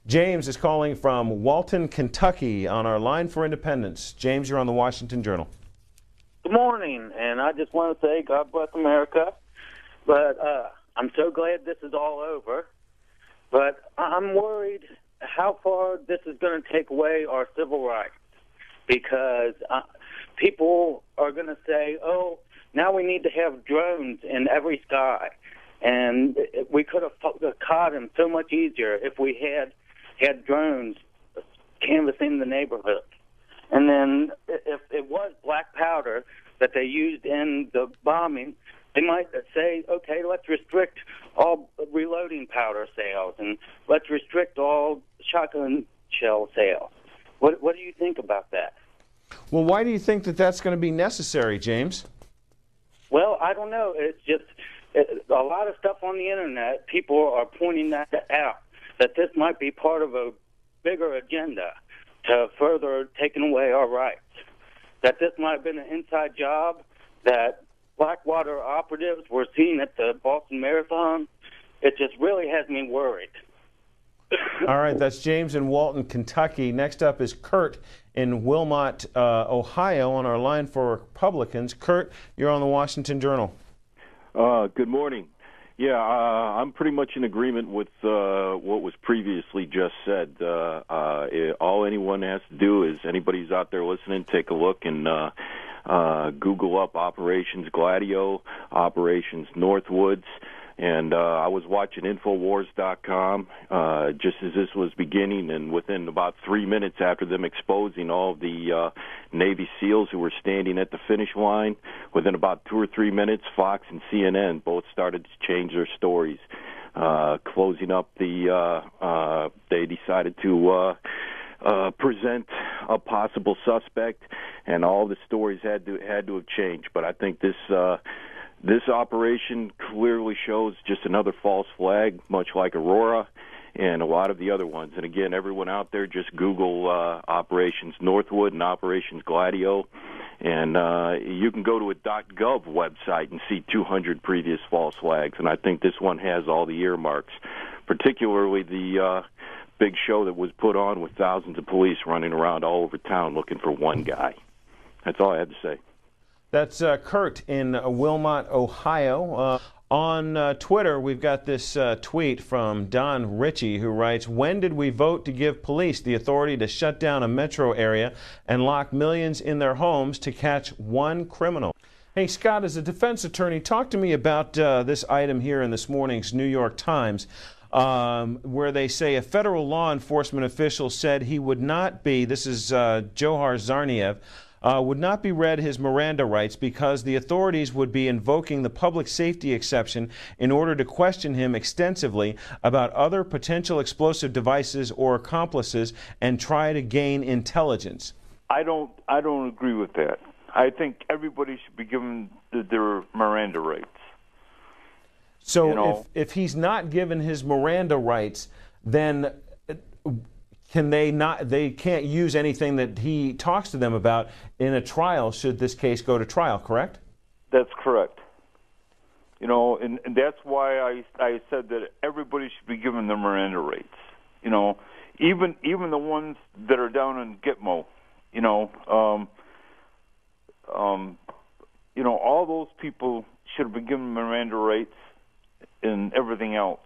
James is calling from Walton, Kentucky on our line for independence. James, you're on the Washington Journal. Good morning, and I just want to say God bless America. But I'm so glad this is all over. But I'm worried how far this is going to take away our civil rights, because people are going to say, oh, now we need to have drones in every sky. And we could have caught him so much easier if we had drones canvassing the neighborhood. And then if it was black powder that they used in the bombing, they might say, okay, let's restrict all reloading powder sales and let's restrict all shotgun shell sales. What do you think about that? Well, why do you think that that's going to be necessary, James? Well, I don't know. It's just a lot of stuff on the Internet, people are pointing that out, that this might be part of a bigger agenda to further taking away our rights, that this might have been an inside job, that Blackwater operatives were seen at the Boston Marathon. It just really has me worried. All right, that's James in Walton, Kentucky. Next up is Kurt in Wilmot, Ohio, on our line for Republicans. Kurt, you're on the Washington Journal. Good morning. Yeah, I'm pretty much in agreement with what was previously just said. All anyone has to do is, anybody's out there listening, take a look and Google up Operations Gladio, Operations Northwoods. And I was watching Infowars.com just as this was beginning, and within about 3 minutes after them exposing all of the Navy SEALs who were standing at the finish line, within about 2 or 3 minutes, Fox and CNN both started to change their stories. Closing up they decided to present a possible suspect, and all the stories had to have changed. But I think this operation clearly shows just another false flag, much like Aurora and a lot of the other ones. And again, everyone out there, just Google Operations Northwood and Operations Gladio, and you can go to a .gov website and see 200 previous false flags. And I think this one has all the earmarks, particularly the big show that was put on with thousands of police running around all over town looking for one guy. That's all I had to say. That's Kurt in Wilmot, Ohio. On Twitter, we've got this tweet from Don Ritchie, who writes, "When did we vote to give police the authority to shut down a metro area and lock millions in their homes to catch one criminal?" Hey, Scott, as a defense attorney, talk to me about this item here in this morning's New York Times, where they say a federal law enforcement official said he would not be, this is Johar Zarniev, would not be read his Miranda rights because the authorities would be invoking the public safety exception in order to question him extensively about other potential explosive devices or accomplices and try to gain intelligence. I don't agree with that. I think everybody should be given their Miranda rights. So if he's not given his Miranda rights, then they can't use anything that he talks to them about in a trial should this case go to trial, correct? That's correct. And that's why I said that everybody should be given their Miranda rights. Even the ones that are down in Gitmo, all those people should have been given Miranda rights and everything else.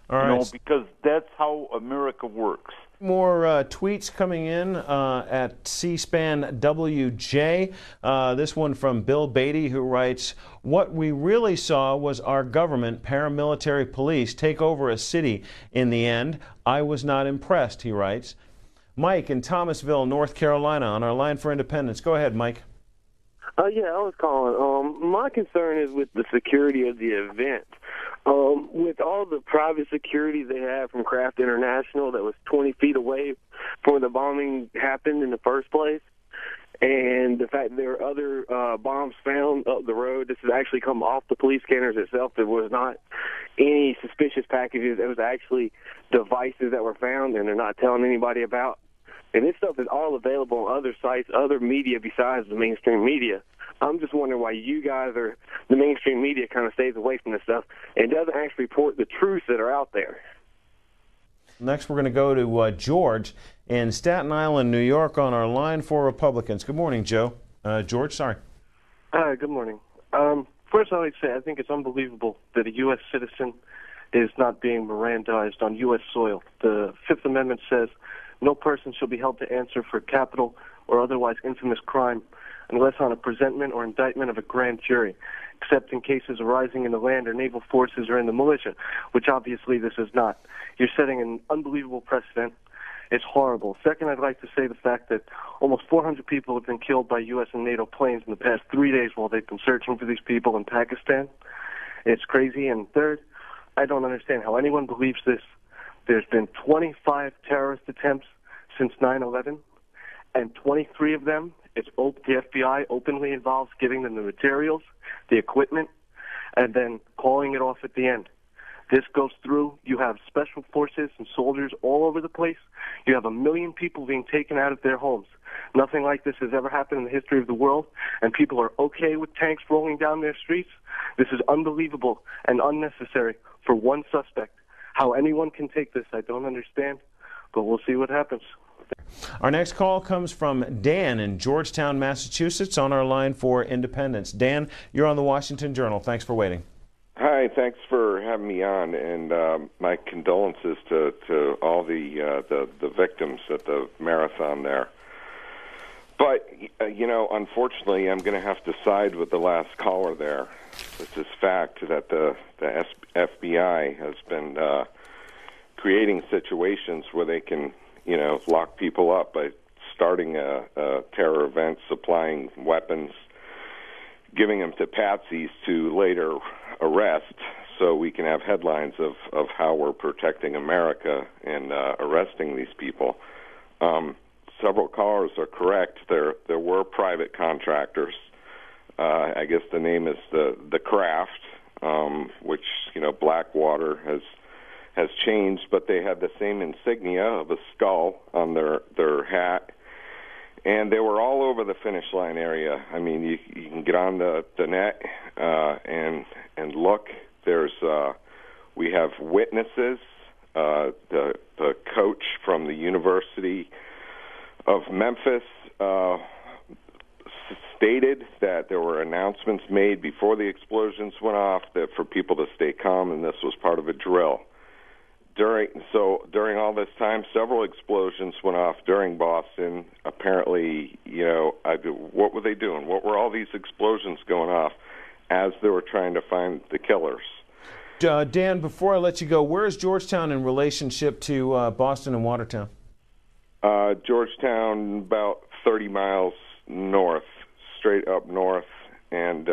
All right. Because that's how America works. More tweets coming in at C-SPAN WJ. This one from Bill Beatty, who writes, "What we really saw was our government, paramilitary police, take over a city in the end. I was not impressed," he writes. Mike in Thomasville, North Carolina, on our line for independence. Go ahead, Mike. Yeah, I was calling. My concern is with the security of the event. With all the private security they have from Kraft International that was 20 feet away from where the bombing happened in the first place, and the fact there are other bombs found up the road, this has actually come off the police scanners itself. There was not any suspicious packages. It was actually devices that were found, and they're not telling anybody about. And this stuff is all available on other sites, other media besides the mainstream media. I'm just wondering why you guys are, the mainstream media kind of stays away from this stuff and doesn't actually report the truths that are out there. Next, we're going to go to George in Staten Island, New York, on our line for Republicans. Good morning, Joe. George, sorry. Hi, good morning. First, I'd like to say I think it's unbelievable that a U.S. citizen is not being Mirandized on U.S. soil. The Fifth Amendment says no person shall be held to answer for capital or otherwise infamous crime unless on a presentment or indictment of a grand jury, except in cases arising in the land or naval forces or in the militia, which obviously this is not. You're setting an unbelievable precedent. It's horrible. Second, I'd like to say the fact that almost 400 people have been killed by U.S. and NATO planes in the past 3 days while they've been searching for these people in Pakistan. It's crazy. And third, I don't understand how anyone believes this. There's been 25 terrorist attempts since 9/11, and 23 of them, the FBI openly involves giving them the materials, the equipment, and then calling it off at the end. This goes through. You have special forces and soldiers all over the place. You have 1 million people being taken out of their homes. Nothing like this has ever happened in the history of the world, and people are okay with tanks rolling down their streets. This is unbelievable and unnecessary for one suspect. How anyone can take this, I don't understand, but we'll see what happens. Our next call comes from Dan in Georgetown, Massachusetts, on our line for Independence. Dan, you're on the Washington Journal. Thanks for waiting. Hi, thanks for having me on, and my condolences to all the victims at the marathon there. But, unfortunately, I'm going to have to side with the last caller there. It's this fact that the FBI has been creating situations where they can, lock people up by starting a terror event, supplying weapons, giving them to patsies to later arrest, so we can have headlines of how we're protecting America and arresting these people. Several callers are correct. There were private contractors. I guess the name is the Craft, which Blackwater has changed, but they had the same insignia of a skull on their hat. And they were all over the finish line area. I mean, you can get on the net and look. We have witnesses. The coach from the University of Memphis stated that there were announcements made before the explosions went off that for people to stay calm, and this was part of a drill. During all this time, several explosions went off during Boston. Apparently, what were they doing? What were all these explosions going off as they were trying to find the killers? Dan, before I let you go, where is Georgetown in relationship to Boston and Watertown? Georgetown, about 30 miles north, straight up north, and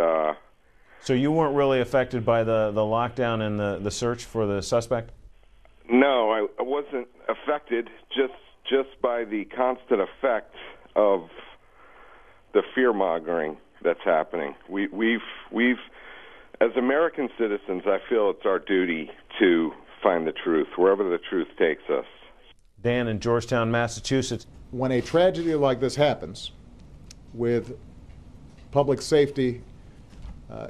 so you weren't really affected by the lockdown and the search for the suspect? No, I wasn't affected just by the constant effect of the fear-mongering that's happening. We've as American citizens, I feel it's our duty to find the truth, wherever the truth takes us. Dan in Georgetown, Massachusetts. When a tragedy like this happens, with public safety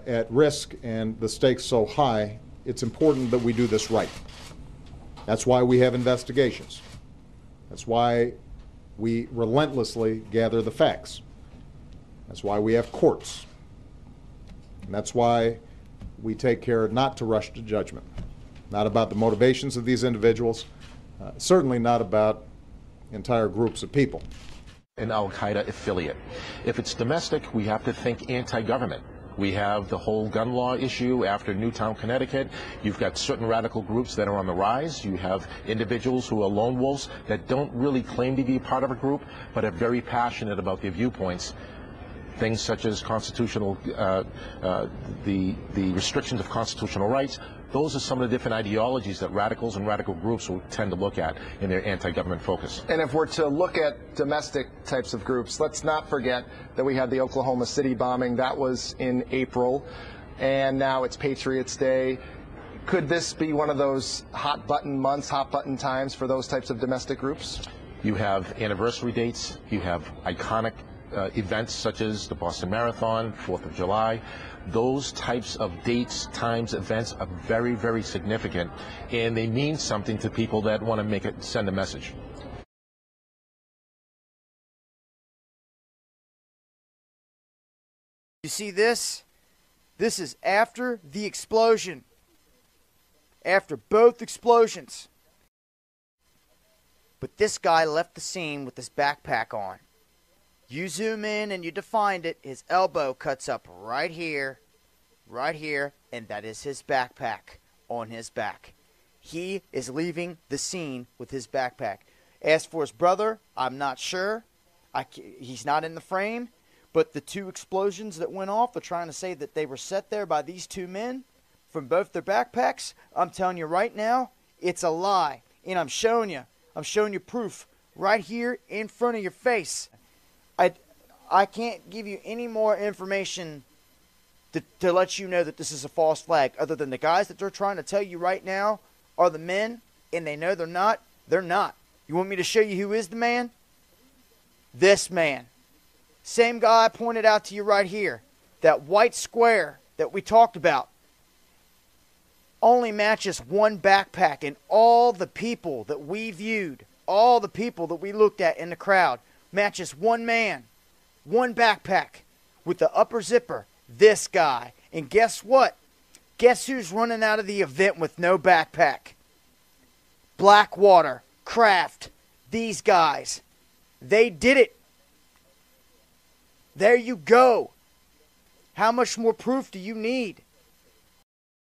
at risk and the stakes so high, it's important that we do this right. That's why we have investigations. That's why we relentlessly gather the facts. That's why we have courts. And that's why we take care not to rush to judgment. Not about the motivations of these individuals, certainly not about entire groups of people. An al-Qaeda affiliate. If it's domestic, we have to think anti-government. We have the whole gun law issue after Newtown, Connecticut. You've got certain radical groups that are on the rise. You have individuals who are lone wolves that don't really claim to be part of a group, but are very passionate about their viewpoints. Things such as constitutional, the restrictions of constitutional rights. Those are some of the different ideologies that radicals and radical groups will tend to look at in their anti-government focus. And if we're to look at domestic types of groups, let's not forget that we had the Oklahoma City bombing. That was in April, and now it's Patriots Day. Could this be one of those hot button months, hot button times for those types of domestic groups? You have anniversary dates. You have iconic events such as the Boston Marathon, 4th of July. Those types of dates, times, events are very, very significant, and they mean something to people that want to send a message. You see this? This is after the explosion. After both explosions. But this guy left the scene with his backpack on. You zoom in and you define it. His elbow cuts up right here, and that is his backpack on his back. He is leaving the scene with his backpack. As for his brother, I'm not sure. He's not in the frame. But the two explosions that went off, they're trying to say that they were set there by these two men from both their backpacks. I'm telling you right now, it's a lie. And I'm showing you proof right here in front of your face. I can't give you any more information to let you know that this is a false flag, other than the guys that they're trying to tell you right now are the men, and they know they're not. They're not. You want me to show you who is the man? This man. Same guy I pointed out to you right here. That white square that we talked about only matches one backpack, and all the people that we viewed, all the people that we looked at in the crowd, matches one man, one backpack with the upper zipper, this guy. And guess what? Guess who's running out of the event with no backpack? Blackwater, Kraft, these guys. They did it. There you go. How much more proof do you need?